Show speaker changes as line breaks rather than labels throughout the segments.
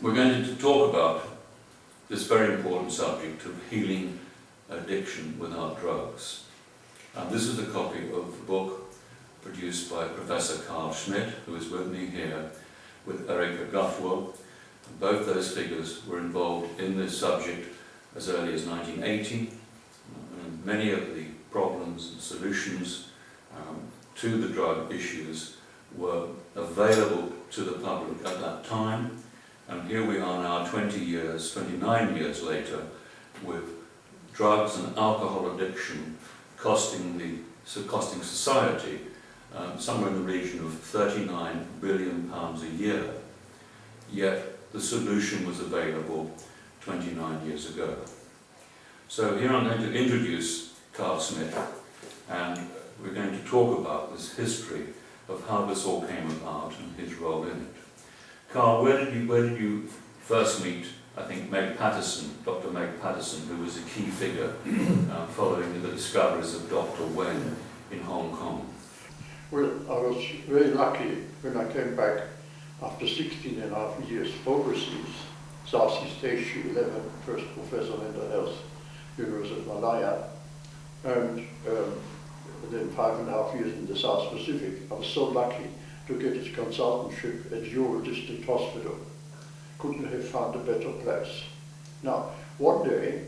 We're going to talk about this very important subject of healing addiction without drugs. And this is a copy of the book produced by Professor Karl Schmidt, who is with me here, with Erika Guthwell. Both those figures were involved in this subject as early as 1980, and many of the problems and solutions to the drug issues were available to the public at that time. And here we are now 29 years later, with drugs and alcohol addiction costing society somewhere in the region of £39 billion a year. Yet the solution was available 29 years ago. So here I'm going to introduce Karl Schmidt, and we're going to talk about this history of how this all came about and his role in it. Karl, where did you first meet, I think, Meg Paterson, Dr. Meg Paterson, who was a key figure following the discoveries of Dr. Wen in Hong Kong?
Well, I was very lucky when I came back after 16 and a half years overseas, Southeast Asia 11, first professor of mental health, University of Malaya, and then 5.5 years in the South Pacific. I was so lucky to get his consultantship at Yeovil District Hospital. Couldn't have found a better place. Now, one day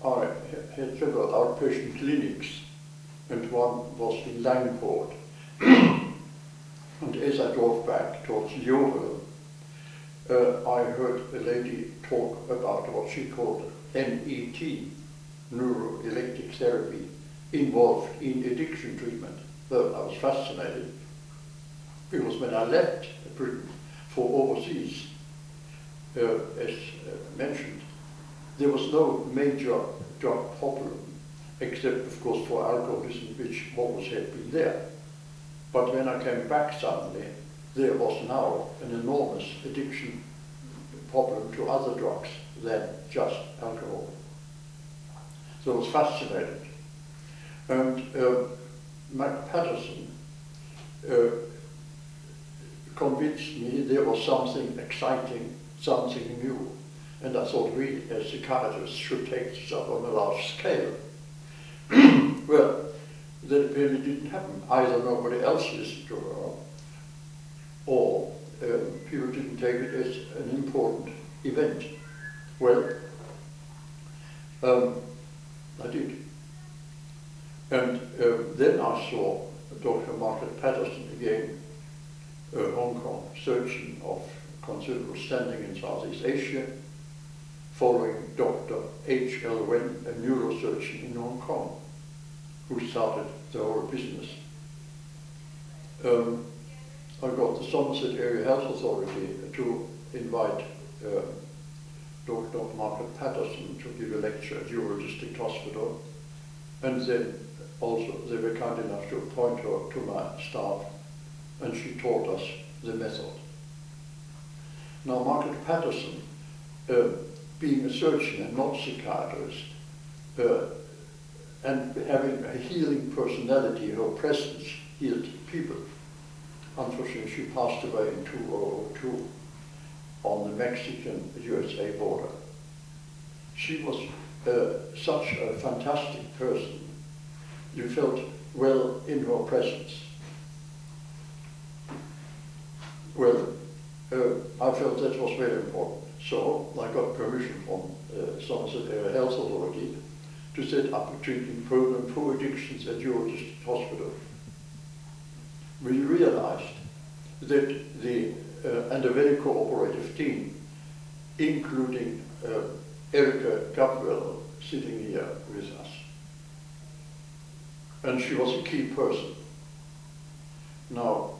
I had several outpatient clinics, and one was in Langport. And as I drove back towards Yeovil, I heard a lady talk about what she called NET, Neuro Electric Therapy, involved in addiction treatment. Well, I was fascinated, because when I left Britain for overseas, as mentioned, there was no major drug problem, except of course for alcoholism, which always had been there. But when I came back suddenly, there was now an enormous addiction problem to other drugs than just alcohol. So I was fascinated. And Mike Paterson convinced me there was something exciting, something new. And I thought we, as psychiatrists, should take this up on a large scale. Well, that apparently didn't happen. Either nobody else listened to her, or people didn't take it as an important event. Well, I did. And then I saw Dr. Margaret Paterson again, a Hong Kong surgeon of considerable standing in Southeast Asia, following Dr. H.L. Wen, a neurosurgeon in Hong Kong, who started the whole business. I got the Somerset Area Health Authority to invite Dr. Margaret Paterson to give a lecture at Yeovil District Hospital, and then also they were kind enough to appoint her to my staff, and she taught us the method. Now, Margaret Paterson, being a surgeon and not a psychiatrist, and having a healing personality, her presence healed people. Unfortunately, she passed away in 2002 on the Mexican-USA border. She was such a fantastic person. You felt well in her presence. Well, I felt that was very important. So I got permission from Somerset Area Health Authority to set up a treatment program for addictions at Yeovil District Hospital. We realized that and a very cooperative team, including Erika Guthwell sitting here with us. And she was a key person. Now,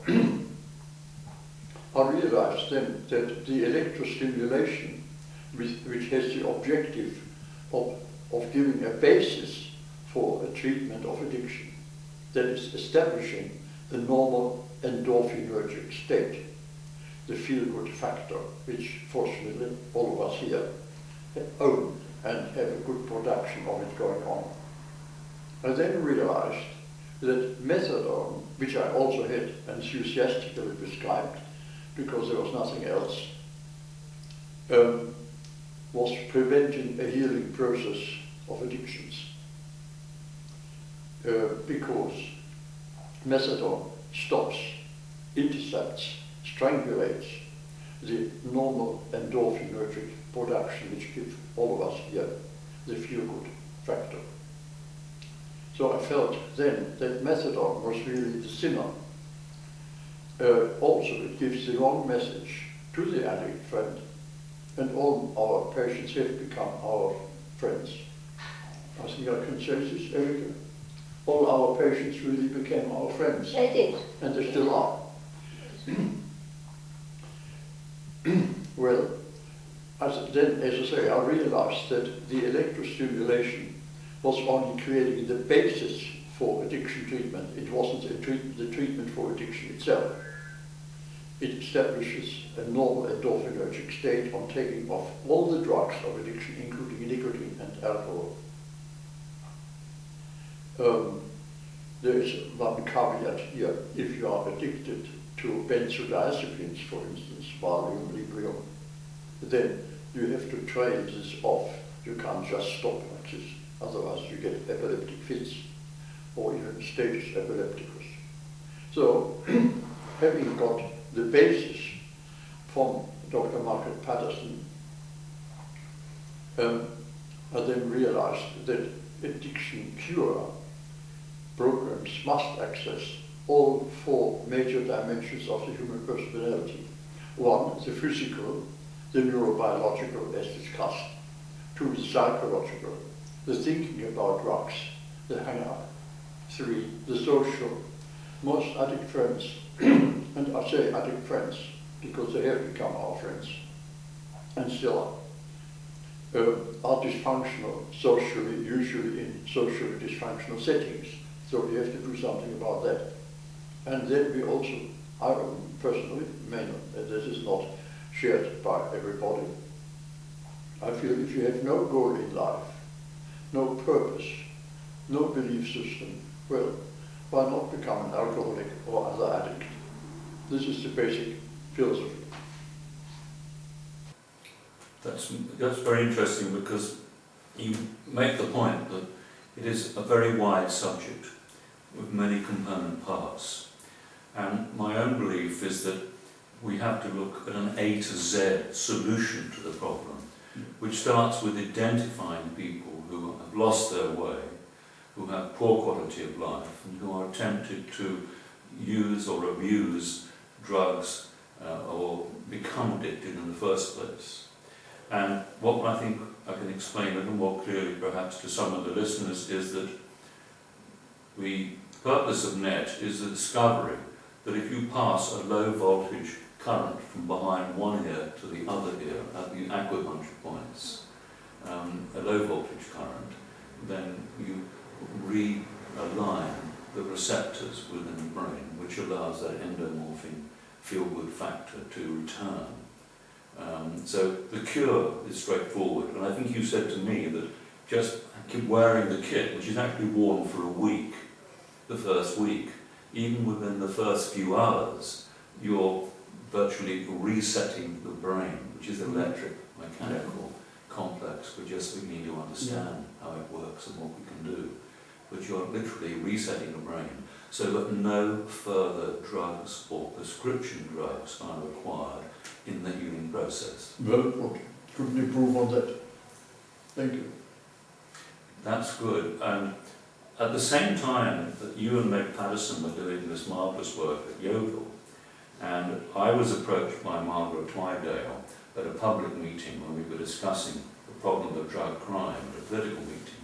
I realized then that the electrostimulation, which has the objective of giving a basis for a treatment of addiction, that is establishing the normal endorphinergic state, the feel-good factor, which fortunately all of us here own and have a good production of it going on. I then realized that methadone, which I also had enthusiastically prescribed because there was nothing else, was preventing a healing process of addictions. Because methadone stops, intercepts, strangulates the normal endorphinergic production which gives all of us here the feel-good factor. So I felt then that methadone was really the sinner. Also, it gives the wrong message to the addict friend, and all our patients have become our friends. I think I can say this, Erika. All our patients really became our friends.
They did.
And they still are. Well, as I say, I realized that the electrostimulation was only creating the basis for addiction treatment. It wasn't the treatment for addiction itself. It establishes a normal endorphinergic state on taking off all the drugs of addiction, including nicotine and alcohol. There is one caveat here. If you are addicted to benzodiazepines, for instance, Valium, Librium, then you have to train this off. You can't just stop like this. Otherwise you get epileptic fits or even status epilepticus. So, having got the basis from Dr. Margaret Paterson, I then realized that addiction cure programs must access all four major dimensions of the human personality. One, the physical, the neurobiological as discussed. Two, the psychological, the thinking about drugs, the hang-up. Three, the social. Most addict friends, and I say addict friends because they have become our friends and still are dysfunctional socially, usually in socially dysfunctional settings. So we have to do something about that. And then we also, I personally, this is not shared by everybody. I feel if you have no goal in life, no purpose, no belief system, well, why not become an alcoholic or other addict? This is the basic philosophy.
That's very interesting because you make the point that it is a very wide subject with many component parts. And my own belief is that we have to look at an A to Z solution to the problem, which starts with identifying people who have lost their way, who have poor quality of life, and who are tempted to use or abuse drugs or become addicted in the first place. And what I think I can explain a little more clearly perhaps to some of the listeners is that the purpose of NET is the discovery that if you pass a low voltage current from behind one ear to the other ear at the acupuncture points, a low voltage current, then you realign the receptors within the brain, which allows that endomorphine feel-good factor to return. So the cure is straightforward, and I think you said to me that just keep wearing the kit, which is actually worn for a week, the first week, even within the first few hours, you're virtually resetting the brain, which is electric, mechanical, complex. We're just beginning to understand how it works and what we can do. But you're literally resetting the brain so that no further drugs or prescription drugs are required in the healing process.
Well, couldn't improve on that. Thank you.
That's good. And at the same time that you and Meg Paterson were doing this marvellous work at Yeovil, and I was approached by Margaret Twydale at a public meeting when we were discussing the problem of drug crime at a political meeting,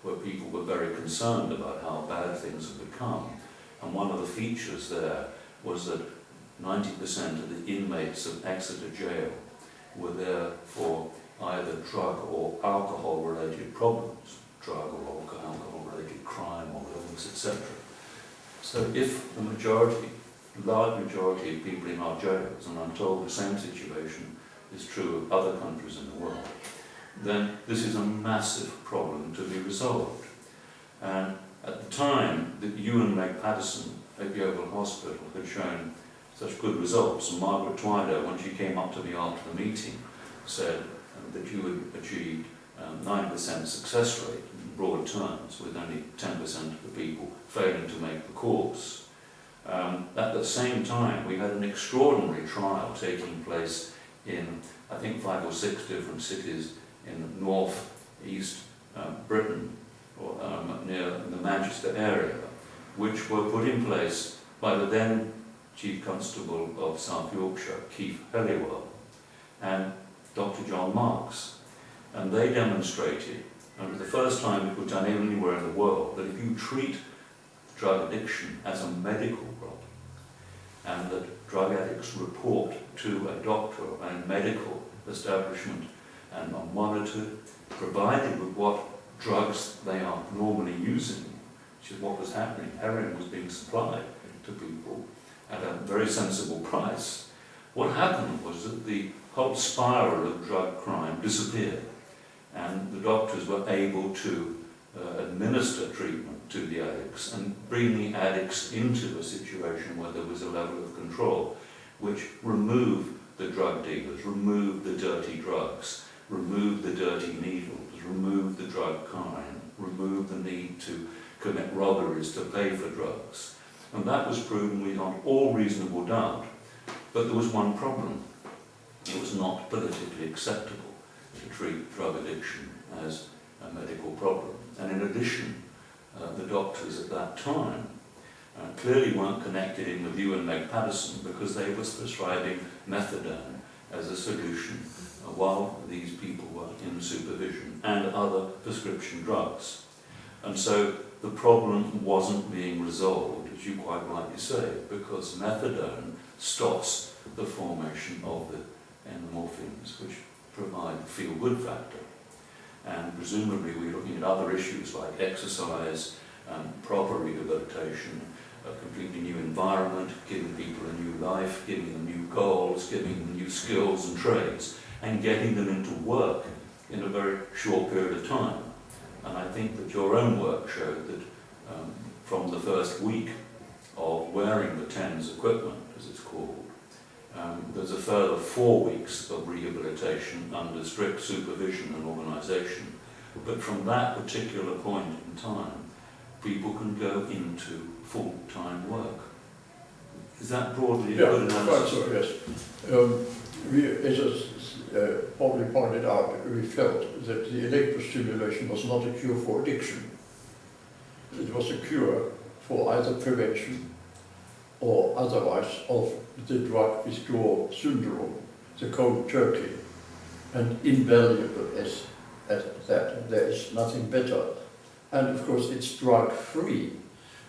where people were very concerned about how bad things have become. And one of the features there was that 90% of the inmates of Exeter Jail were there for either drug or alcohol-related problems, drug or alcohol-related crime or illness, etc. So if the large majority of people in our jails, and I'm told the same situation is true of other countries in the world, then this is a massive problem to be resolved. And at the time that you and Meg Paterson at Yeovil Hospital had shown such good results, and Margaret Twydale, when she came up to me after the meeting, said that you had achieved 9% success rate in broad terms, with only 10% of the people failing to make the course. At the same time, we had an extraordinary trial taking place in, I think, 5 or 6 different cities in north-east Britain, or near the Manchester area, which were put in place by the then Chief Constable of South Yorkshire, Keith Helliwell, and Dr. John Marks. And they demonstrated, and for the first time it was done anywhere in the world, that if you treat drug addiction as a medical problem, and that drug addicts report to a doctor and medical establishment and are monitored, provided with what drugs they are normally using, which is what was happening. Heroin was being supplied to people at a very sensible price. What happened was that the whole spiral of drug crime disappeared, and the doctors were able to administer treatment to the addicts and bring the addicts into a situation where there was a level of control, which removed the drug dealers, removed the dirty drugs, removed the dirty needles, removed the drug crime, removed the need to commit robberies to pay for drugs. And that was proven beyond all reasonable doubt. But there was one problem. It was not politically acceptable to treat drug addiction as a medical problem. And in addition, the doctors at that time clearly weren't connected in with you and Meg Paterson, because they were prescribing methadone as a solution while these people were in supervision, and other prescription drugs. And so the problem wasn't being resolved, as you quite rightly say, because methadone stops the formation of the endorphins, which provide the feel-good factor. And presumably we're looking at other issues like exercise, proper rehabilitation, a completely new environment, giving people a new life, giving them new goals, giving them new skills and trades, and getting them into work in a very short period of time. And I think that your own work showed that from the first week of wearing the TENS equipment, as it's called, there's a further 4 weeks of rehabilitation under strict supervision and organisation. But from that particular point in time, people can go into full-time work. Is that broadly a good analysis?
Quite so, yes. We, as probably pointed out, we felt that the electrostimulation was not a cure for addiction. It was a cure for either prevention or otherwise of the drug withdrawal syndrome, the cold turkey, and invaluable as that. There is nothing better. And of course it's drug-free.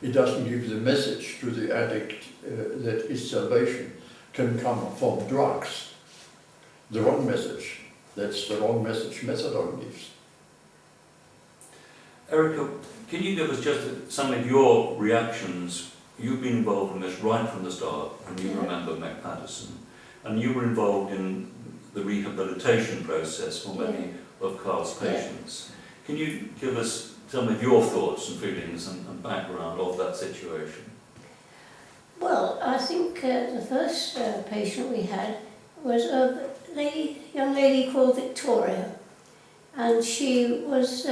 It doesn't give the message to the addict that his salvation can come from drugs. The wrong message. That's the wrong message methadone gives.
Erica, can you give us just some of your reactions? You've been involved in this right from the start, and you remember Meg Paterson, and you were involved in the rehabilitation process for many of Karl's patients. Can you give us some of your thoughts and feelings and background of that situation?
Well, I think the first patient we had was a young lady called Victoria, and she was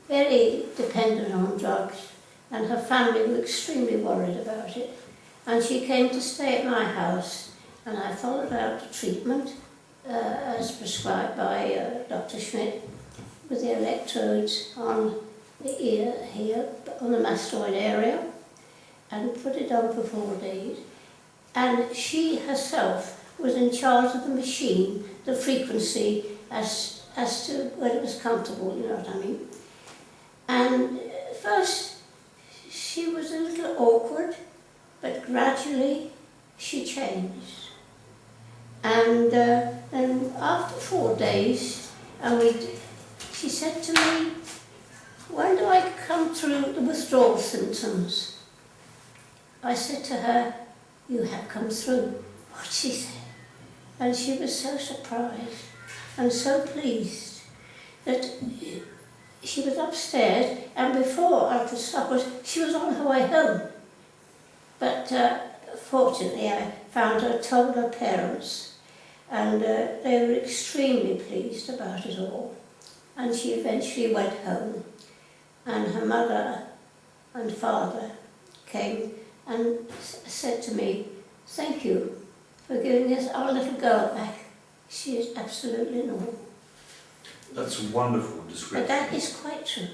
very dependent on drugs, and her family were extremely worried about it. And she came to stay at my house, and I followed out the treatment as prescribed by Dr. Schmidt, with the electrodes on the ear here, on the mastoid area, and put it on for 4 days. And she herself was in charge of the machine, the frequency, as to when it was comfortable, you know what I mean. And first she was a little awkward, but gradually she changed. And then after 4 days, she said to me, "When do I come through the withdrawal symptoms?" I said to her, "You have come through." What she said. And she was so surprised and so pleased that she was upstairs, and before I could stop her, she was on her way home. But fortunately I found her, told her parents, And they were extremely pleased about it all. And she eventually went home, and her mother and father came and said to me, "Thank you for giving us our little girl back. She is absolutely normal."
That's a wonderful description.
But that is quite true.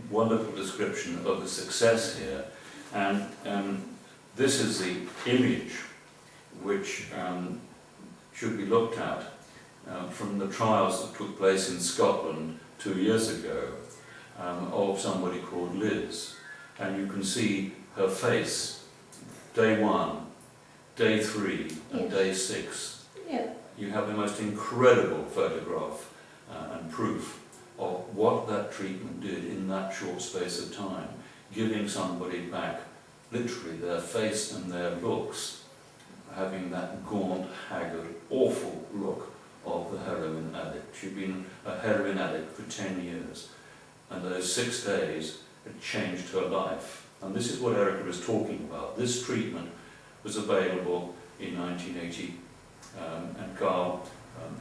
Wonderful description of the success here. And this is the image which should be looked at from the trials that took place in Scotland 2 years ago of somebody called Liz. And you can see her face, day 1, day 3 and
Yes.
day 6.
Yeah.
You have the most incredible photograph and proof of what that treatment did in that short space of time, giving somebody back literally their face and their looks, having that gaunt, haggard, awful look of the heroin addict. She'd been a heroin addict for 10 years, and those 6 days had changed her life. And this is what Erica was talking about. This treatment was available in 1980, and Karl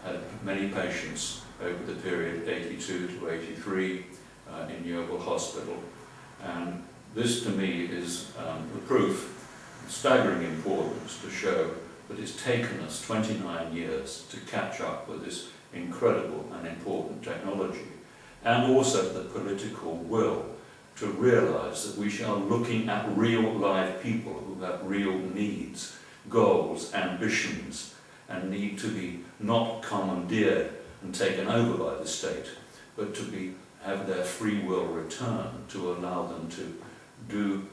had many patients over the period 82 to 83 in Yeovil Hospital. And this to me is the proof, staggering importance, to show that it's taken us 29 years to catch up with this incredible and important technology, and also the political will to realise that we are looking at real live people who have real needs, goals, ambitions, and need to be not commandeered and taken over by the state, but to have their free will returned to allow them to do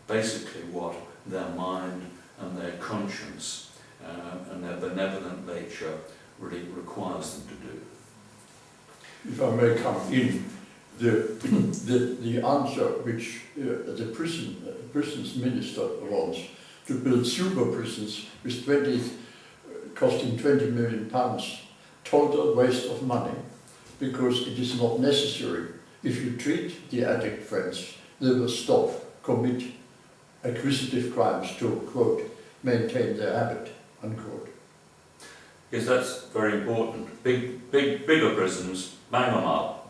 basically what their mind and their conscience and their benevolent nature really requires them to do.
If I may come in, the answer which the prisons minister wants to build super prisons with costing £20 million, total waste of money, because it is not necessary. If you treat the addict friends, they will stop, commit acquisitive crimes to, quote, maintain their habit, unquote.
Yes, that's very important. Bigger prisons, bang them up,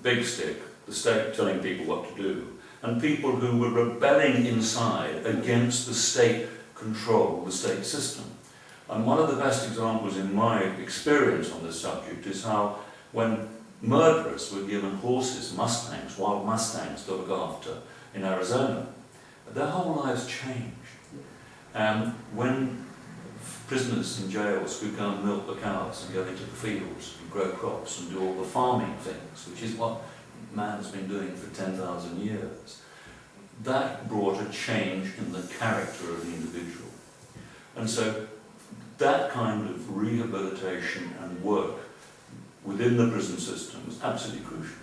big stick, the state telling people what to do, and people who were rebelling inside against the state control, the state system. And one of the best examples in my experience on this subject is how when murderers were given horses, mustangs, wild mustangs to look after in Arizona, their whole lives changed. When prisoners in jails could go and milk the cows and go into the fields and grow crops and do all the farming things, which is what man's been doing for 10,000 years, that brought a change in the character of the individual. And so that kind of rehabilitation and work within the prison system is absolutely crucial.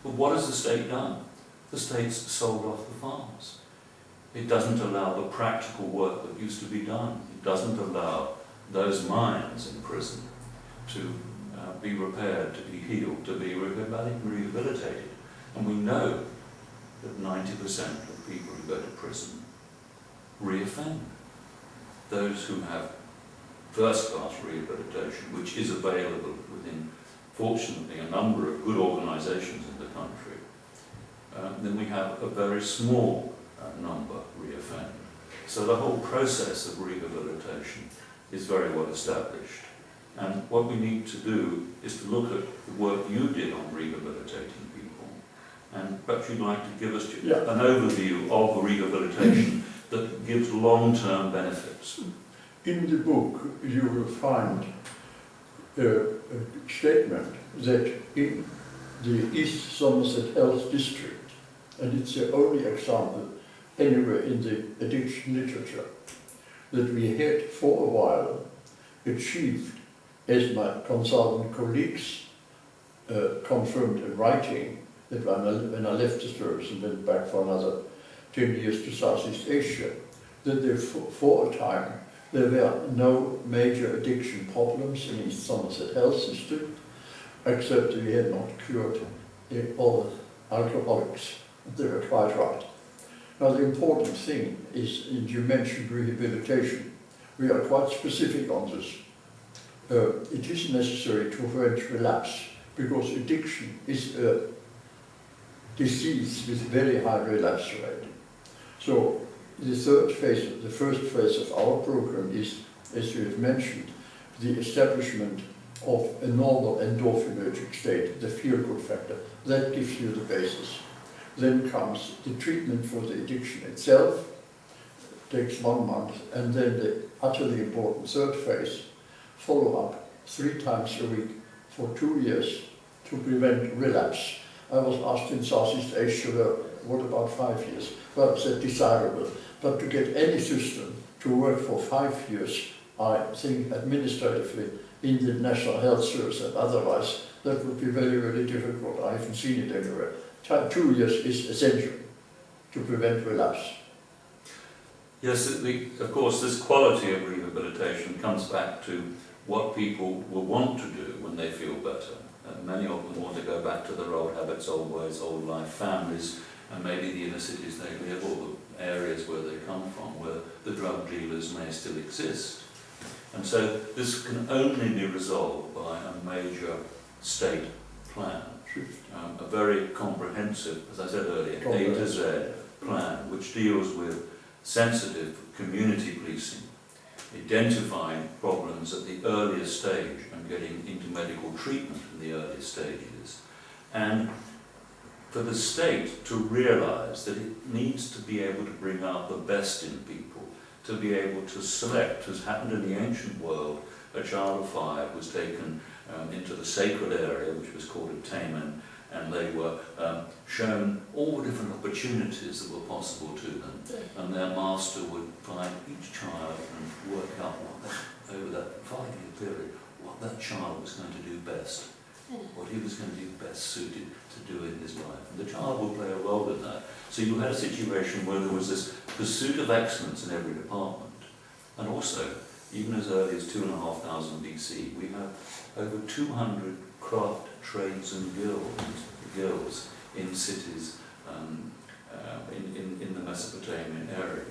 But what has the state done? The state's sold off the farms. It doesn't allow the practical work that used to be done. It doesn't allow those minds in prison to be repaired, to be healed, to be rehabilitated. And we know that 90% of people who go to prison reoffend. Those who have first-class rehabilitation, which is available within, fortunately, a number of good organisations in the country, then we have a very small number reoffend. So the whole process of rehabilitation is very well established. And what we need to do is to look at the work you did on rehabilitating people. And perhaps you'd like to give us an overview of rehabilitation that gives long-term benefits.
In the book, you will find a statement that in the East Somerset Health District, and it's the only example anywhere in the addiction literature, that we had for a while achieved, as my consultant colleagues confirmed in writing, that when I left the service and went back for another 10 years to Southeast Asia, that there, for a time there were no major addiction problems in East Somerset Health District, except we had not cured all alcoholics. They were quite right. Now the important thing is, and you mentioned rehabilitation, we are quite specific on this. it is necessary to prevent relapse, because addiction is a disease with very high relapse rate. So the first phase of our program is, as you have mentioned, the establishment of a normal endorphinergic state, the feel-good factor. That gives you the basis. Then comes the treatment for the addiction itself, takes 1 month, and then the utterly important third phase, follow-up 3 times a week for 2 years to prevent relapse. I was asked in Southeast Asia, what about 5 years? Well, it's desirable, but to get any system to work for 5 years, I think administratively in the National Health Service and otherwise, that would be very, very difficult. I haven't seen it anywhere. 2 years is essential to prevent relapse.
Yes, of course, this quality of rehabilitation comes back to what people will want to do when they feel better. Many of them want to go back to their old habits, old ways, old life, families, and maybe the inner cities they live, or the areas where they come from, where the drug dealers may still exist. And so this can only be resolved by a major state plan, a very comprehensive, as I said earlier, A to Z plan, which deals with sensitive community policing, identifying problems at the earliest stage and getting into medical treatment in the earliest stages, and for the state to realise that it needs to be able to bring out the best in people, to be able to select, as happened in the ancient world. A child of 5 was taken into the sacred area, which was called a tamen, and they were shown all the different opportunities that were possible to them, and their master would find each child and work out over that 5-year period what that child was going to do best, what he was going to be best suited to do in his life, and the child would play a role in that. So you had a situation where there was this pursuit of excellence in every department, and also, even as early as 2,500 BC, we have over 200 craft trades and guilds in cities in the Mesopotamian area.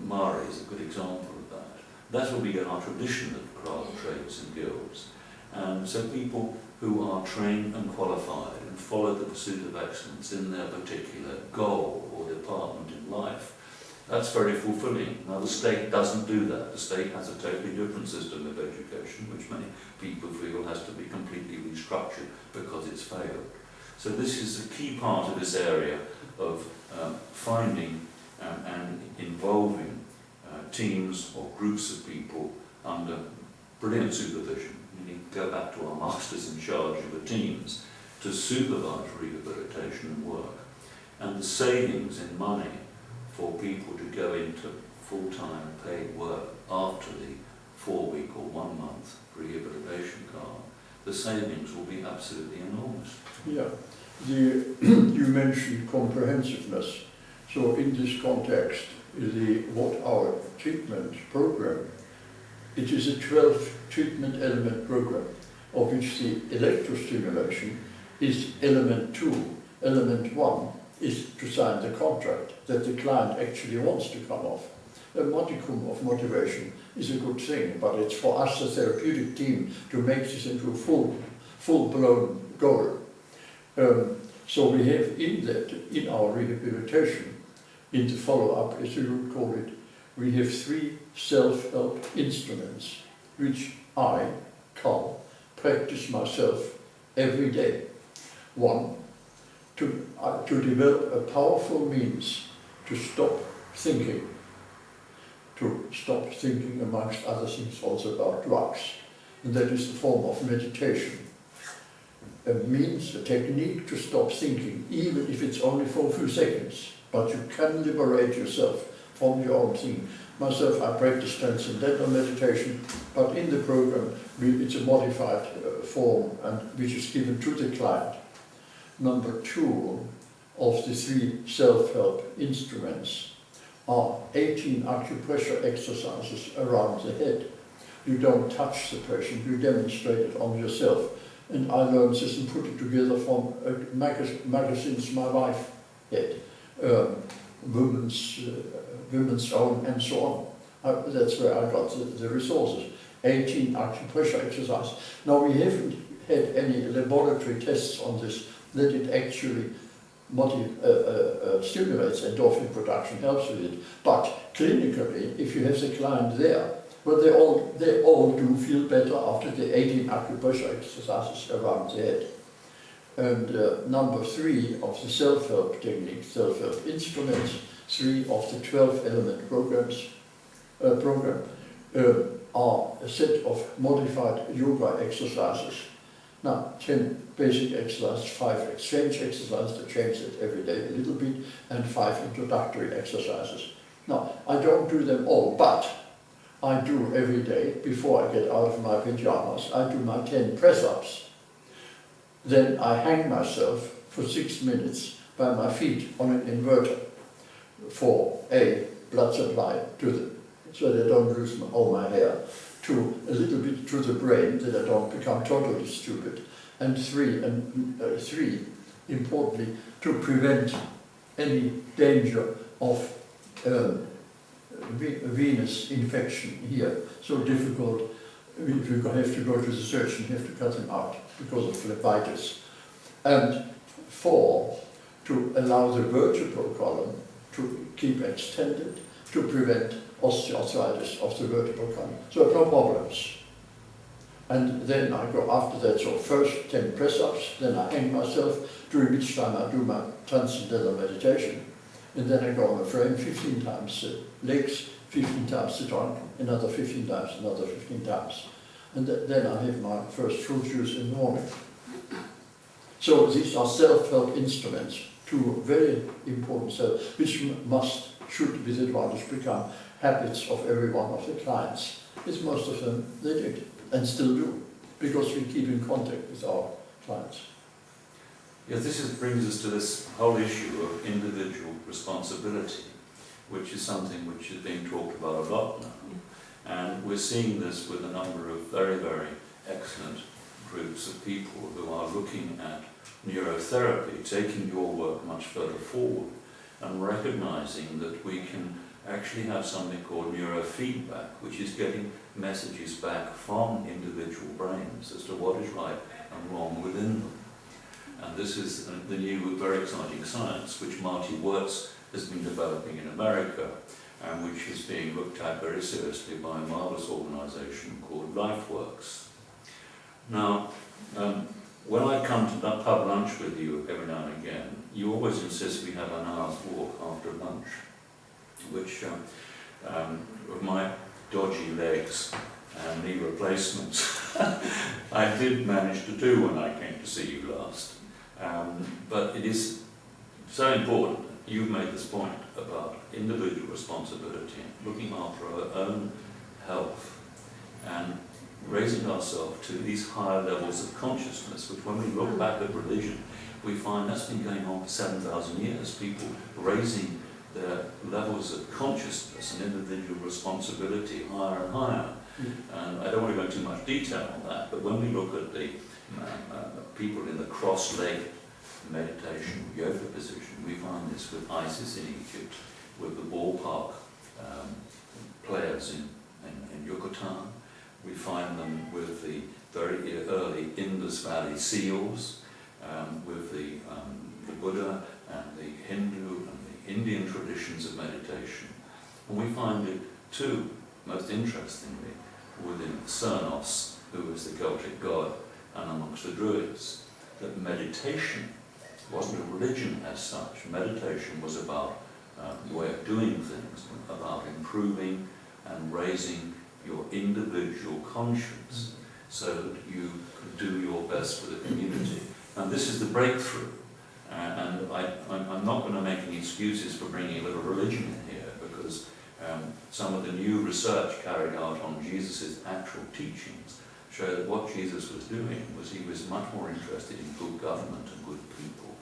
Mari is a good example of that. That's where we get our tradition of craft trades and guilds. And so people who are trained and qualified and follow the pursuit of excellence in their particular goal or department in life, that's very fulfilling. Now the state doesn't do that. The state has a totally different system of education, which many people feel has to be completely restructured because it's failed. So this is a key part of this area of finding and involving teams or groups of people under brilliant supervision. We need to go back to our masters in charge of the teams to supervise rehabilitation and work. And the savings in money for people to go into full-time paid work after the 4-week or 1-month rehabilitation card, the savings will be absolutely enormous.
Yeah, you mentioned comprehensiveness. So in this context, what our treatment program, it is a 12 treatment element program, of which the electrostimulation is element 2. Element 1 is to sign the contract that the client actually wants to come off. A modicum of motivation is a good thing, but it's for us, the therapeutic team, to make this into a full-blown goal. So we have in our rehabilitation, in the follow-up, as you would call it, we have 3 self-help instruments, which I, Karl, practice myself every day. 1, to develop a powerful means to stop thinking amongst other things also about drugs, and that is the form of meditation. A means, a technique to stop thinking, even if it's only for a few seconds, but you can liberate yourself from your own thinking. Myself, I practice transcendental meditation, but in the program it's a modified form, and which is given to the client. Number 2 of the 3 self-help instruments are 18 acupressure exercises around the head. You don't touch the patient, you demonstrate it on yourself. And I learned this and put it together from magazines my wife had, Women's Own and so on. That's where I got the resources. 18 acupressure exercises. Now we haven't had any laboratory tests on this, that it actually stimulates endorphin production, helps with it. But clinically, if you have the client there, well, they all do feel better after the 18 acupressure exercises around the head. And number 3 of the self-help techniques, self-help instruments, 3 of the 12 element program are a set of modified yoga exercises. Now, 10 basic exercises, 5 exchange exercises to change it every day a little bit, and 5 introductory exercises. Now, I don't do them all, but I do every day, before I get out of my pajamas, I do my 10 press-ups. Then I hang myself for 6 minutes by my feet on an inverter for blood supply to the, so that I don't lose all my hair, to a little bit to the brain, that I don't become totally stupid, and 3, importantly, to prevent any danger of venous infection here. So difficult, if you have to go to the surgeon, you have to cut them out because of phlebitis. And 4, to allow the vertebral column to keep extended, to prevent osteoarthritis of the vertebral column. So no problems. And then I go after that, so first 10 press-ups, then I hang myself, during which time I do my transcendental meditation. And then I go on a frame 15 times the legs, 15 times the trunk, another 15 times, another 15 times. And then I have my first fruit juice in the morning. So these are self-help instruments, 2 very important which should with advantage become habits of every one of the clients. As most of them, they did, and still do, because we keep in contact with our clients.
Yes, this brings us to this whole issue of individual responsibility, which is something which is being talked about a lot now. And we're seeing this with a number of very, very excellent groups of people who are looking at neurotherapy, taking your work much further forward, and recognizing that we can actually have something called neurofeedback, which is getting messages back from individual brains as to what is right and wrong within them. And this is the new, very exciting science which Marty Wirtz has been developing in America, and which is being looked at very seriously by a marvelous organisation called LifeWorks. Now, when I come to pub lunch with you every now and again, you always insist we have an hour's walk after lunch, which with my dodgy legs and knee replacements, I did manage to do when I came to see you last. But it is so important. You've made this point about individual responsibility, looking after our own health, and raising ourselves to these higher levels of consciousness, which when we look back at religion, we find that's been going on for 7,000 years, people raising their levels of consciousness and individual responsibility higher and higher. And I don't want to go into too much detail on that, but when we look at the people in the cross-legged meditation, yoga position, we find this with Isis in Egypt, with the ballpark players in Yucatan. We find them with the very early Indus Valley seals, with the Buddha and the Hindu and the Indian traditions of meditation. And we find it too, most interestingly, within Cernos, who is the Celtic god, and amongst the Druids, that meditation wasn't a religion as such. Meditation was about the way of doing things, about improving and raising your individual conscience so that you could do your best for the community. And this is the breakthrough. And I'm not going to make any excuses for bringing a little religion in here, because some of the new research carried out on Jesus' actual teachings show that what Jesus was doing was he was much more interested in good government and good people.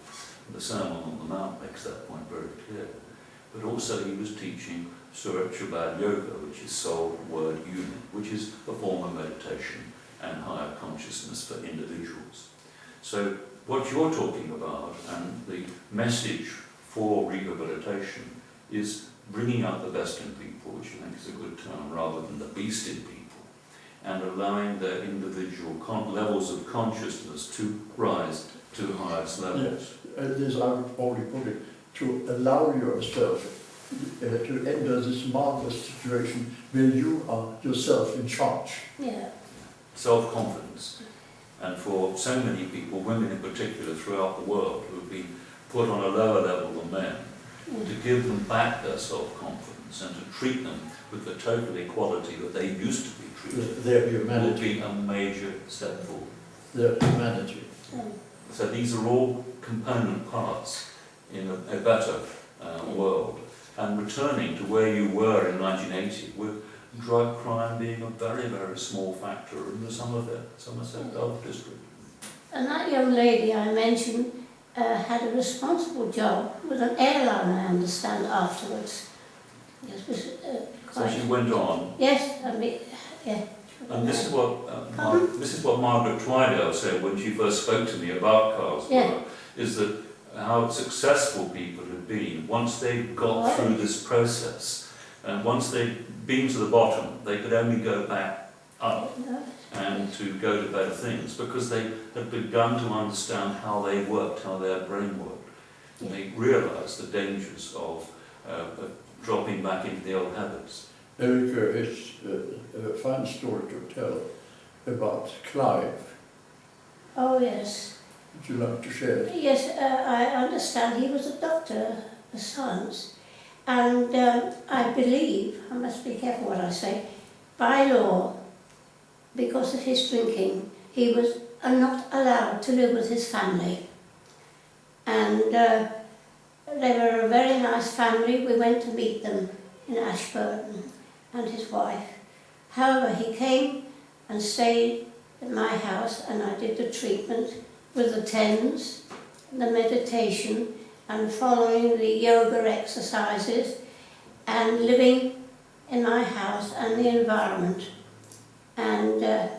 The Sermon on the Mount makes that point very clear. But also he was teaching Surat Shabad Yoga, which is soul-word union, which is a form of meditation and higher consciousness for individuals. So what you're talking about, and the message for rehabilitation, is bringing out the best in people, which I think is a good term, rather than the beast in people, and allowing their individual levels of consciousness to rise to highest levels.
Yes, this I would probably put it, to allow yourself to enter this marvelous situation where you are yourself in charge.
Yeah.
Self-confidence. And for so many people, women in particular throughout the world, who have been put on a lower level than men, to give them back their self-confidence and to treat them with the total equality that they used to be treated,
Their
will
humanity.
be a major step forward.
Their humanity.
So these are all component parts in a better world. And returning to where you were in 1980, with drug crime being a very, very small factor in the Somerset Gulf district.
And that young lady I mentioned had a responsible job with an airline, I understand, afterwards. It was,
So she went on.
Yes, I mean, yeah.
And this is what Margaret Twydale said when she first spoke to me about Karl's work, is that how successful people have been once they got through this process, and once they'd been to the bottom, they could only go back up and to go to better things, because they had begun to understand how they worked, how their brain worked, and they realised the dangers of dropping back into the old habits.
Erika, it's a fine story to tell about Clive.
Oh, yes.
Would you like to share it?
Yes, I understand he was a doctor of science, and I believe, I must be careful what I say, by law, because of his drinking, he was not allowed to live with his family. And they were a very nice family. We went to meet them in Ashburton, and his wife. However, he came and stayed at my house, and I did the treatment with the TENS, the meditation, and following the yoga exercises, and living in my house and the environment. And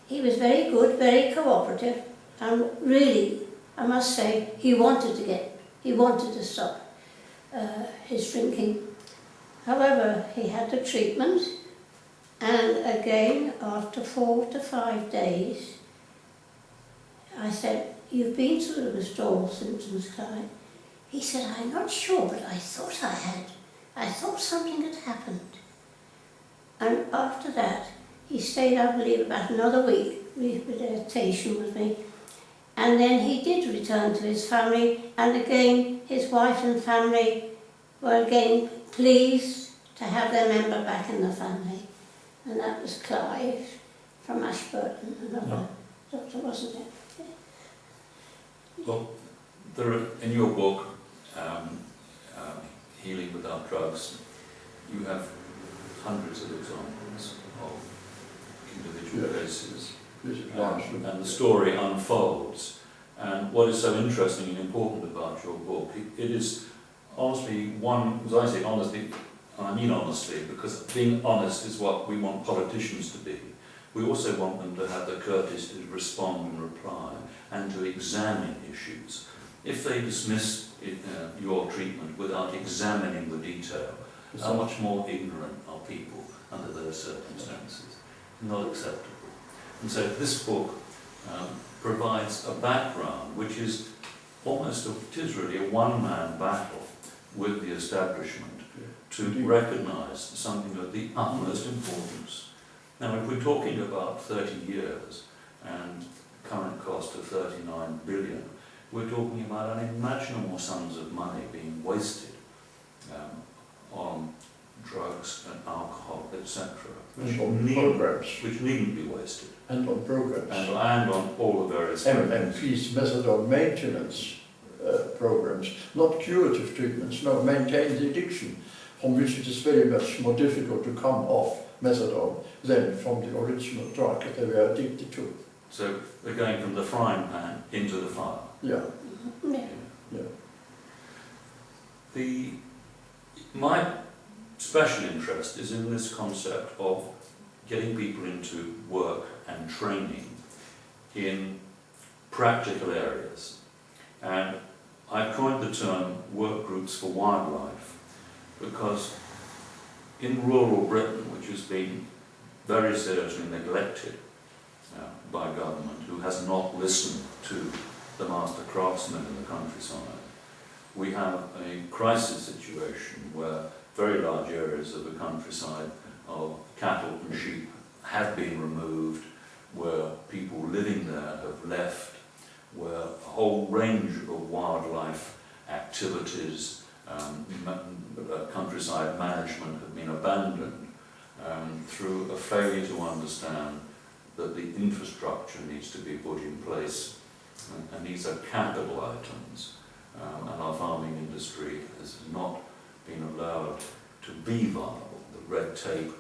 he was very good, very cooperative, and really, I must say, he wanted to stop his drinking. However, he had the treatment, and again, after 4 to 5 days, I said, "You've been through the withdrawal symptoms, Karl." He said, "I'm not sure, but I thought I had. I thought something had happened." And after that, he stayed, I believe, about another week, rehabilitation with me. And then he did return to his family, and again, his wife and family were again pleased to have their member back in the family. And that was Clive from Ashburton, another doctor, wasn't it? Yeah.
Well, there are, in your book, Healing Without Drugs, you have hundreds of examples of individual cases. And the story unfolds. And what is so interesting and important about your book, it is honestly one, as I say honestly, I mean honestly, because being honest is what we want politicians to be. We also want them to have the courtesy to respond and reply and to examine issues. If they dismiss your treatment without examining the detail, how much more ignorant are people under those circumstances? Not acceptable. And so this book provides a background which is almost, it is really a one-man battle with the establishment to recognise something of the utmost importance. Now, if we're talking about 30 years and current cost of 39 billion, we're talking about unimaginable sums of money being wasted on drugs and alcohol, etc.
And on programs.
Which needn't be wasted.
And on programs.
And on all the various programs.
MP's methadone maintenance programs, not curative treatments, no, maintain the addiction, from which it is very much more difficult to come off methadone than from the original drug that they were addicted to.
So they're going from the frying pan into the fire.
Yeah.
Yeah.
Yeah.
My special interest is in this concept of getting people into work and training in practical areas. And I've coined the term work groups for wildlife because in rural Britain, which has been very seriously neglected by government, who has not listened to the master craftsmen in the countryside. We have a crisis situation where very large areas of the countryside of cattle and sheep have been removed, where people living there have left, where a whole range of wildlife activities, countryside management have been abandoned through a failure to understand that the infrastructure needs to be put in place, and these are capital items, and our farming industry has not been allowed to be viable. The red tape,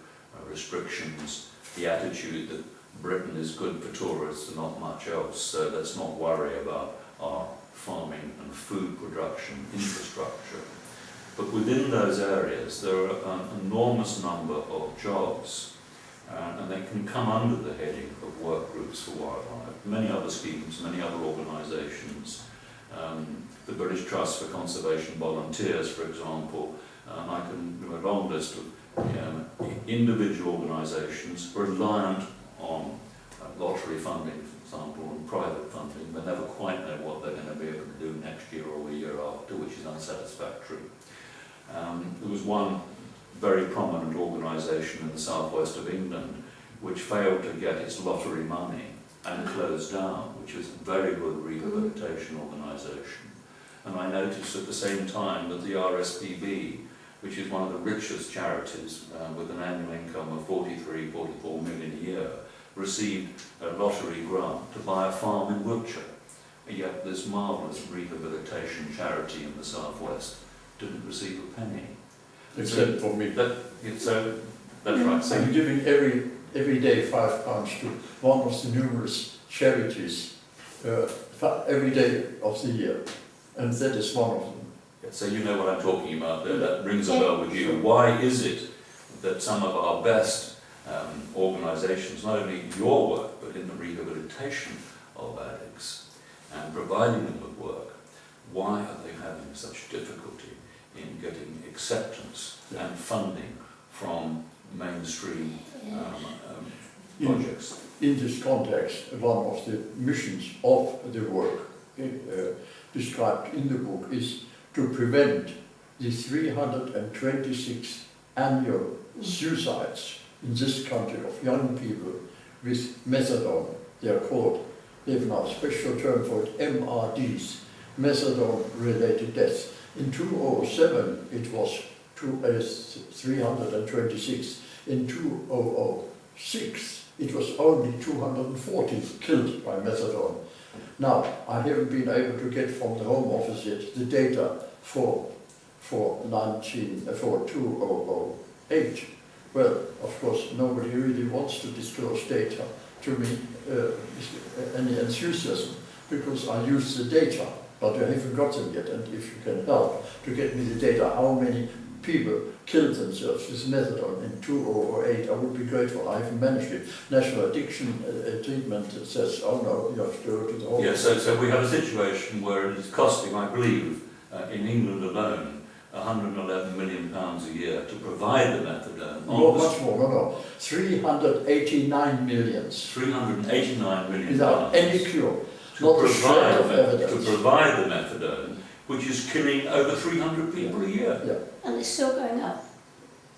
restrictions, the attitude that Britain is good for tourists and not much else, so let's not worry about our farming and food production infrastructure. But within those areas there are an enormous number of jobs, and they can come under the heading of work groups for wildlife. Many other schemes, many other organisations, the British Trust for Conservation Volunteers, for example, I can do a long list of individual organisations reliant on lottery funding, for example, and private funding, but never quite know what they're going to be able to do next year or the year after, which is unsatisfactory. There was one very prominent organisation in the southwest of England which failed to get its lottery money and closed down, which was a very good rehabilitation organisation. And I noticed at the same time that the RSPB, which is one of the richest charities with an annual income of 44 million a year, received a lottery grant to buy a farm in Wiltshire. And yet this marvellous rehabilitation charity in the southwest didn't receive a penny.
Except for me.
That's right. So
I'm giving every day £5 to one of the numerous charities every day of the year, and that is one of them.
So you know what I'm talking about there. That rings a bell with you. Why is it that some of our best organisations, not only your work, but in the rehabilitation of addicts and providing them with work, why are they having such difficulty in getting acceptance and funding from mainstream projects?
In this context, one of the missions of the work described in the book is to prevent the 326 annual suicides in this country of young people with methadone. They are called, they have now a special term for it, MRDs, methadone-related deaths. In 2007 it was 326. In 2006 it was only 240 killed by methadone. Now, I haven't been able to get from the Home Office yet the data for 2008. Well, of course, nobody really wants to disclose data to me with any enthusiasm, because I use the data, but I haven't got them yet. And if you can help to get me the data, how many people killed themselves with methadone in 2008, I would be grateful. I haven't managed it. National Addiction Treatment says, oh no, you have to go to the whole...
Yes, so we have a situation where it is costing, I believe, in England alone, £111 million a year to provide the methadone.
No, much more, no. 389 million.
389 million
without any cure. Not a shred of evidence.
To provide the methadone, which is killing over 300 people a year.
Yeah.
And it's still going up.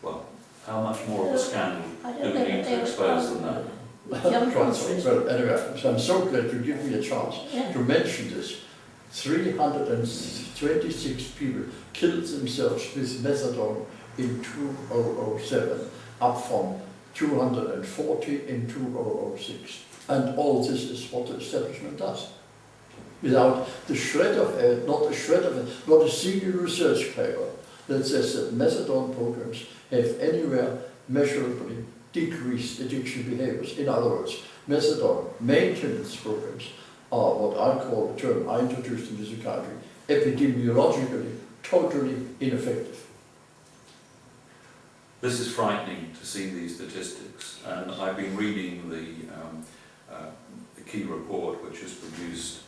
Well, how much more of a scandal
I
do
don't
we
know
need
what
to
they
expose than that?
Well, anyway, so I'm so glad to give me a chance
Yeah.
to mention this. 326 people killed themselves with methadone in 2007, up from 240 in 2006. And all this is what the establishment does. Without the shred of not a shred of not a single research paper that says that methadone programs have anywhere measurably decreased addiction behaviors. In other words, methadone maintenance programs are what I call the term I introduced in psychiatry, epidemiologically totally ineffective.
This is frightening to see these statistics, and I've been reading the key report which was produced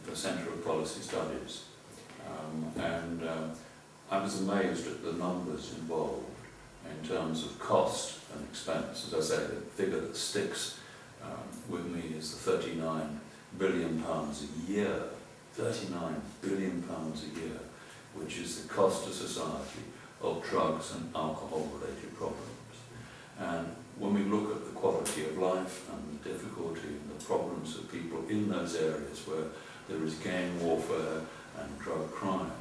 the Centre of Policy Studies, and I was amazed at the numbers involved. in terms of cost and expense. As I say, the figure that sticks with me is the £39 billion a year, £39 billion a year, which is the cost to society of drugs and alcohol-related problems. And when we look at the quality of life and the difficulty and the problems of people in those areas where there is gang warfare and drug crime,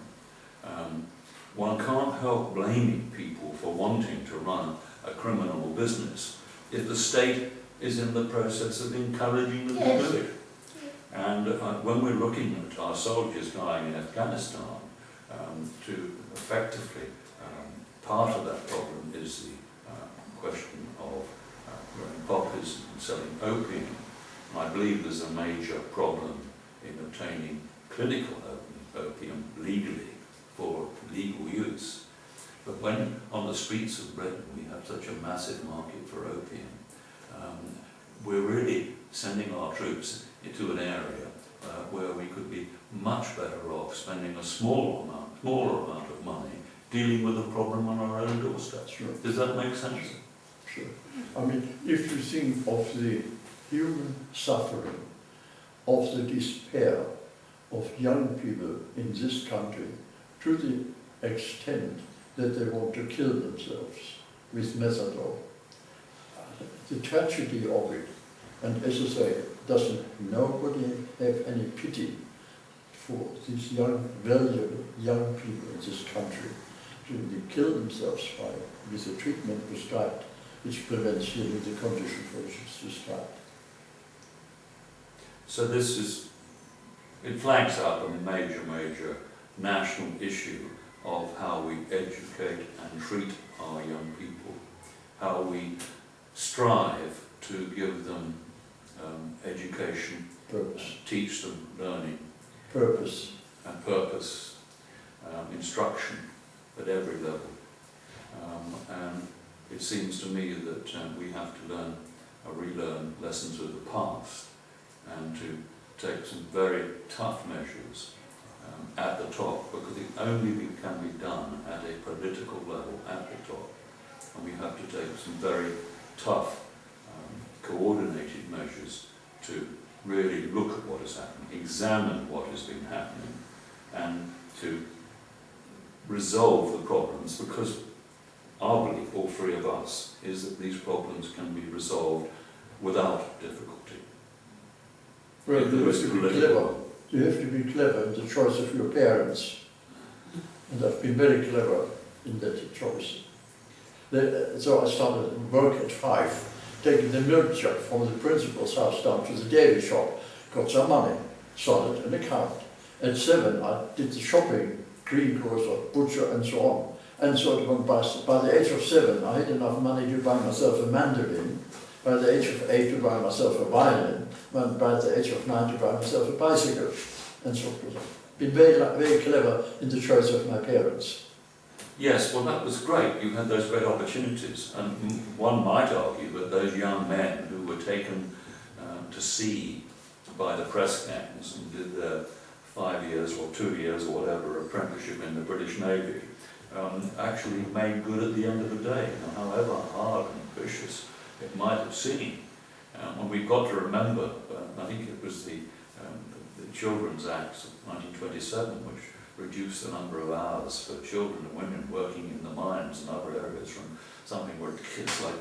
one can't help blaming people for wanting to run a criminal business if the state is in the process of encouraging them to do it. And when we're looking at our soldiers dying in Afghanistan, to effectively, part of that problem is the question of growing poppies and selling opium. I believe there's a major problem in obtaining clinical opium legally for legal use. But when on the streets of Britain we have such a massive market for opium, we're really sending our troops into an area where we could be much better off spending a smaller amount of money dealing with the problem on our own doorstep.
Sure.
Does that make sense?
Sure. I mean, if you think of the human suffering, of the despair of young people in this country, to the extent that they want to kill themselves with methadone, the tragedy of it, and as I say, doesn't nobody have any pity for these young, valuable young people in this country to kill themselves with the treatment prescribed, which prevents healing the condition for which it's prescribed.
So it flags up a major national issue of how we educate and treat our young people, how we strive to give them education,
Purpose.
Teach them learning,
Purpose.
and purpose, instruction at every level. And it seems to me that we have to relearn lessons of the past and to take some very tough measures at the top, because it only can be done at a political level at the top. And we have to take some very tough, coordinated measures to really look at what has happened, examine what has been happening, and to resolve the problems, because our belief, all three of us, is that these problems can be resolved without difficulty.
Well, you have to be clever. You have to be clever in the choice of your parents. And I've been very clever in that choice. So I started work at 5, taking the milk jug from the principal's house down to the dairy shop, got some money, started an account. At 7 I did the shopping, greengrocer, butcher and so on. And so by the age of 7 I had enough money to buy myself a mandolin, by the age of 8 to buy myself a violin, and by the age of 9 to buy myself a bicycle, and so forth. Been very clever in the choice of my parents.
Yes, well that was great. You had those great opportunities, and one might argue that those young men who were taken to sea by the press gangs and did their 5 years or 2 years or whatever apprenticeship in the British Navy actually made good at the end of the day, however hard and vicious it might have seemed. And we've got to remember, I think it was the Children's Act of 1927, which reduced the number of hours for children and women working in the mines and other areas from something where kids like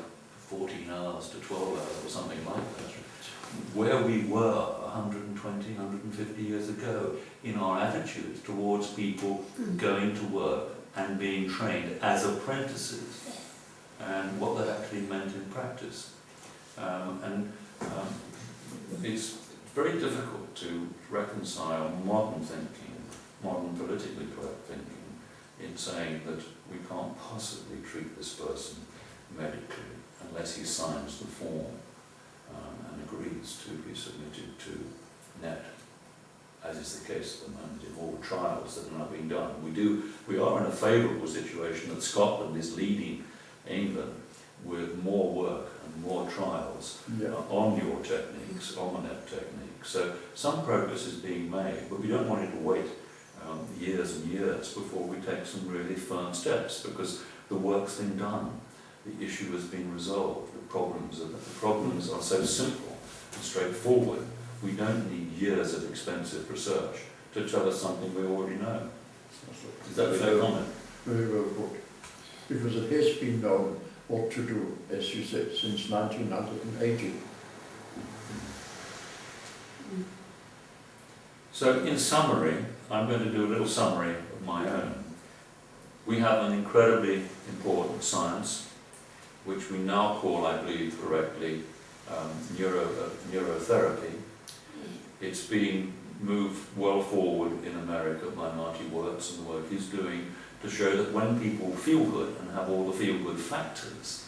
14 hours to 12 hours or something like that. Where we were 120, 150 years ago in our attitudes towards people going to work and being trained as apprentices, and what that actually meant in practice. It's very difficult to reconcile modern thinking, modern politically correct thinking, in saying that we can't possibly treat this person medically unless he signs the form and agrees to be submitted to NET, as is the case at the moment in all the trials that are now being done. We are in a favourable situation that Scotland is leading England with more work and more trials on your techniques, on the NET technique. So some progress is being made, but we don't want it to wait years and years before we take some really firm steps, because the work's been done. the issue has been resolved. The problems are so simple and straightforward. We don't need years of expensive research to tell us something we already know. Is that a fair comment?
Very well put. Because it has been known what to do, as you said, since 1980.
So in summary, I'm going to do a little summary of my own. We have an incredibly important science, which we now call, I believe correctly, neurotherapy. It's being moved well forward in America by Marty Wirtz and the work he's doing to show that when people feel good and have all the feel-good factors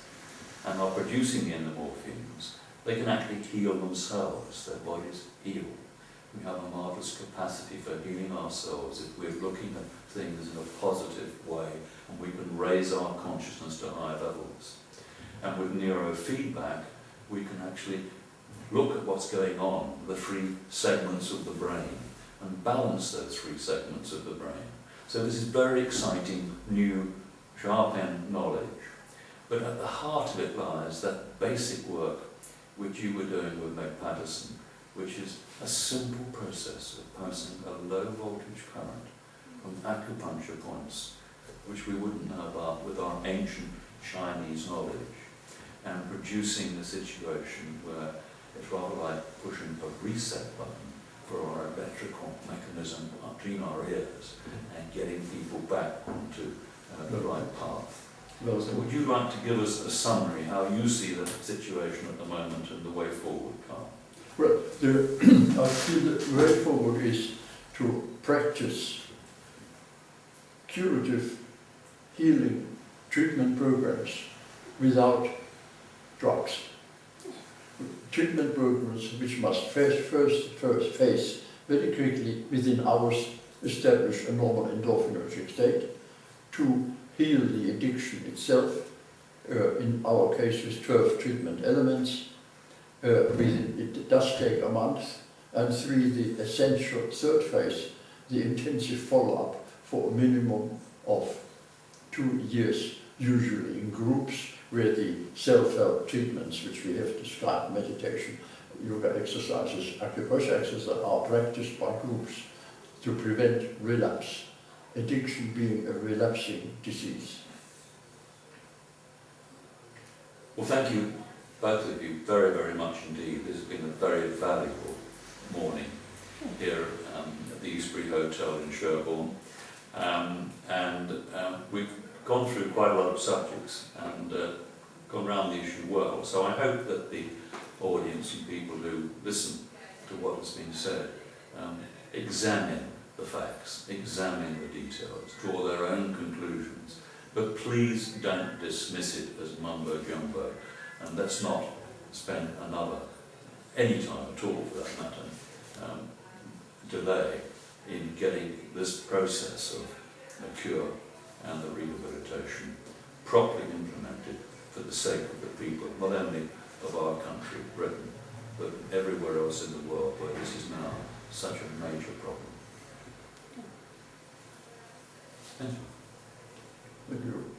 and are producing the endorphins, they can actually heal themselves, their bodies heal. We have a marvellous capacity for healing ourselves if we're looking at things in a positive way and we can raise our consciousness to higher levels. And with neurofeedback, we can actually look at what's going on, the three segments of the brain, and balance those three segments of the brain. So this is very exciting, new, sharp-end knowledge. But at the heart of it lies that basic work which you were doing with Meg Paterson, which is a simple process of passing a low voltage current from acupuncture points, which we wouldn't know about with our ancient Chinese knowledge, and producing a situation where it's rather like pushing a reset button for our electrical mechanism between our ears and getting people back onto the right path.
Well,
So would you like to give us a summary how you see the situation at the moment and the way forward, Karl?
well, I feel the way forward is to practice curative healing treatment programs without drugs. Treatment programs which must first face very quickly within hours establish a normal endorphinergic state, to heal the addiction itself, in our case with 12 treatment elements. It does take a month. And 3, the essential third phase, the intensive follow-up for a minimum of 2 years, usually in groups, where the self-help treatments which we have described, meditation, yoga exercises, acupressure exercises, are practiced by groups to prevent relapse, addiction being a relapsing disease.
Well, thank you, both of you, very, very much indeed. This has been a very valuable morning here at the Eastbury Hotel in Sherborne. We've gone through quite a lot of subjects and gone around the issue well. So I hope that the audience and people who listen to what has been said examine the facts, examine the details, draw their own conclusions. But please don't dismiss it as mumbo-jumbo, and let's not spend any time at all for that matter, delay in getting this process of the cure and the rehabilitation properly implemented for the sake of the people, not only of our country, Britain, but everywhere else in the world where this is now such a major problem. Thank you.
Thank you.